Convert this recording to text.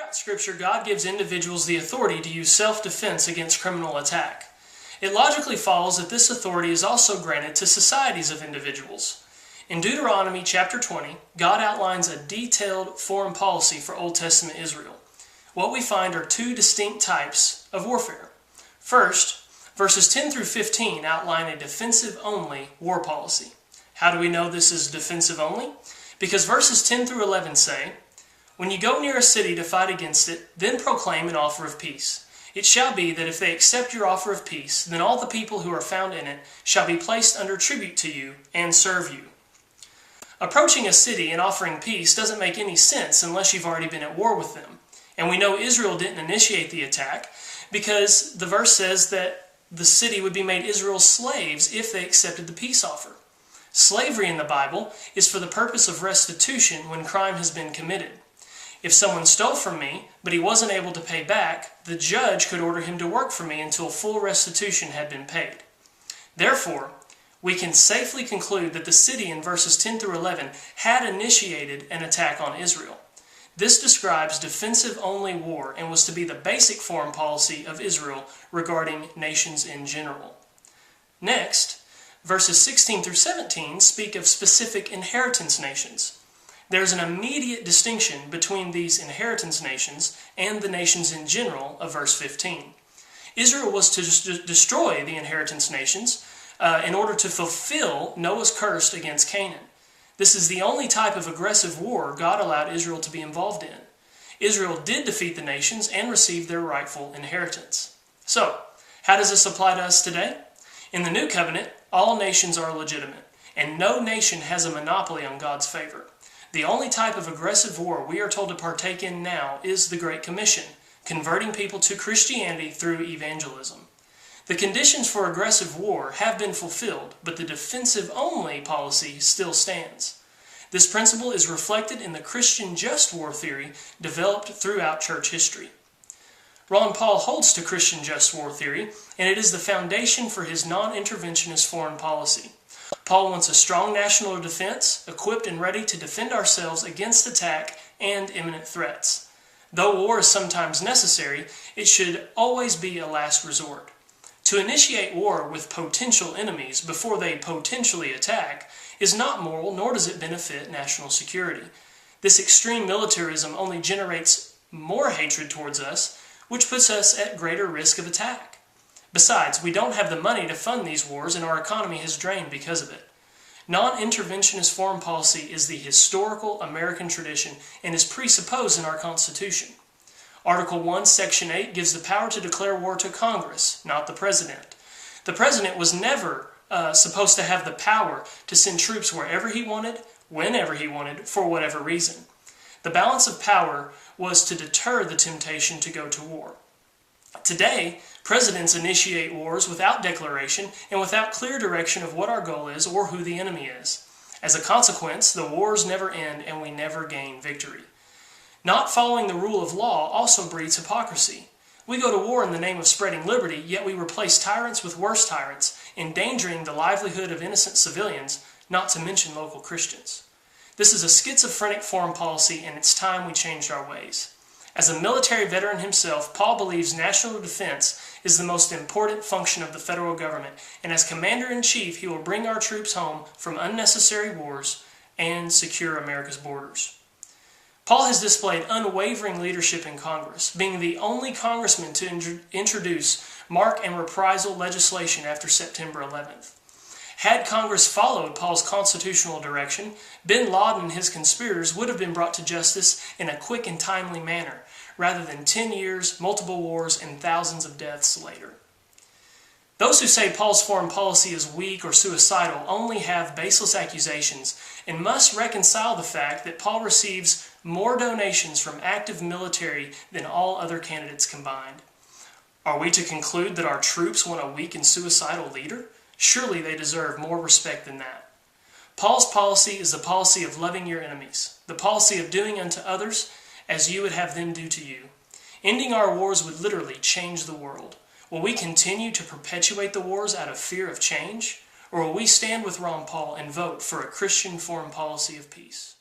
Throughout Scripture, God gives individuals the authority to use self-defense against criminal attack. It logically follows that this authority is also granted to societies of individuals. In Deuteronomy chapter 20, God outlines a detailed foreign policy for Old Testament Israel. What we find are two distinct types of warfare. First, verses 10 through 15 outline a defensive-only war policy. How do we know this is defensive only? Because verses 10 through 11 say, "When you go near a city to fight against it, then proclaim an offer of peace. It shall be that if they accept your offer of peace, then all the people who are found in it shall be placed under tribute to you and serve you." Approaching a city and offering peace doesn't make any sense unless you've already been at war with them. And we know Israel didn't initiate the attack because the verse says that the city would be made Israel's slaves if they accepted the peace offer. Slavery in the Bible is for the purpose of restitution when crime has been committed. If someone stole from me, but he wasn't able to pay back, the judge could order him to work for me until full restitution had been paid. Therefore, we can safely conclude that the city in verses 10 through 11 had initiated an attack on Israel. This describes defensive-only war and was to be the basic foreign policy of Israel regarding nations in general. Next, verses 16 through 17 speak of specific inheritance nations. There's an immediate distinction between these inheritance nations and the nations in general of verse 15. Israel was to destroy the inheritance nations in order to fulfill Noah's curse against Canaan. This is the only type of aggressive war God allowed Israel to be involved in. Israel did defeat the nations and receive their rightful inheritance. So, how does this apply to us today? In the New Covenant, all nations are legitimate, and no nation has a monopoly on God's favor. The only type of aggressive war we are told to partake in now is the Great Commission, converting people to Christianity through evangelism. The conditions for aggressive war have been fulfilled, but the defensive-only policy still stands. This principle is reflected in the Christian just war theory developed throughout church history. Ron Paul holds to Christian just war theory, and it is the foundation for his non-interventionist foreign policy. Paul wants a strong national defense, equipped and ready to defend ourselves against attack and imminent threats. Though war is sometimes necessary, it should always be a last resort. To initiate war with potential enemies before they potentially attack is not moral, nor does it benefit national security. This extreme militarism only generates more hatred towards us, which puts us at greater risk of attack. Besides, we don't have the money to fund these wars, and our economy has drained because of it. Non-interventionist foreign policy is the historical American tradition and is presupposed in our Constitution. Article 1, Section 8 gives the power to declare war to Congress, not the President. The President was never supposed to have the power to send troops wherever he wanted, whenever he wanted, for whatever reason. The balance of power was to deter the temptation to go to war. Today, presidents initiate wars without declaration and without clear direction of what our goal is or who the enemy is. As a consequence, the wars never end and we never gain victory. Not following the rule of law also breeds hypocrisy. We go to war in the name of spreading liberty, yet we replace tyrants with worse tyrants, endangering the livelihood of innocent civilians, not to mention local Christians. This is a schizophrenic foreign policy, and it's time we changed our ways. As a military veteran himself, Paul believes national defense is the most important function of the federal government, and as Commander-in-Chief, he will bring our troops home from unnecessary wars and secure America's borders. Paul has displayed unwavering leadership in Congress, being the only congressman to introduce mark and reprisal legislation after September 11th. Had Congress followed Paul's constitutional direction, bin Laden and his conspirators would have been brought to justice in a quick and timely manner, rather than 10 years, multiple wars, and thousands of deaths later. Those who say Paul's foreign policy is weak or suicidal only have baseless accusations and must reconcile the fact that Paul receives more donations from active military than all other candidates combined. Are we to conclude that our troops want a weak and suicidal leader? Surely they deserve more respect than that. Paul's policy is the policy of loving your enemies, the policy of doing unto others as you would have them do to you. Ending our wars would literally change the world. Will we continue to perpetuate the wars out of fear of change? Or will we stand with Ron Paul and vote for a Christian foreign policy of peace?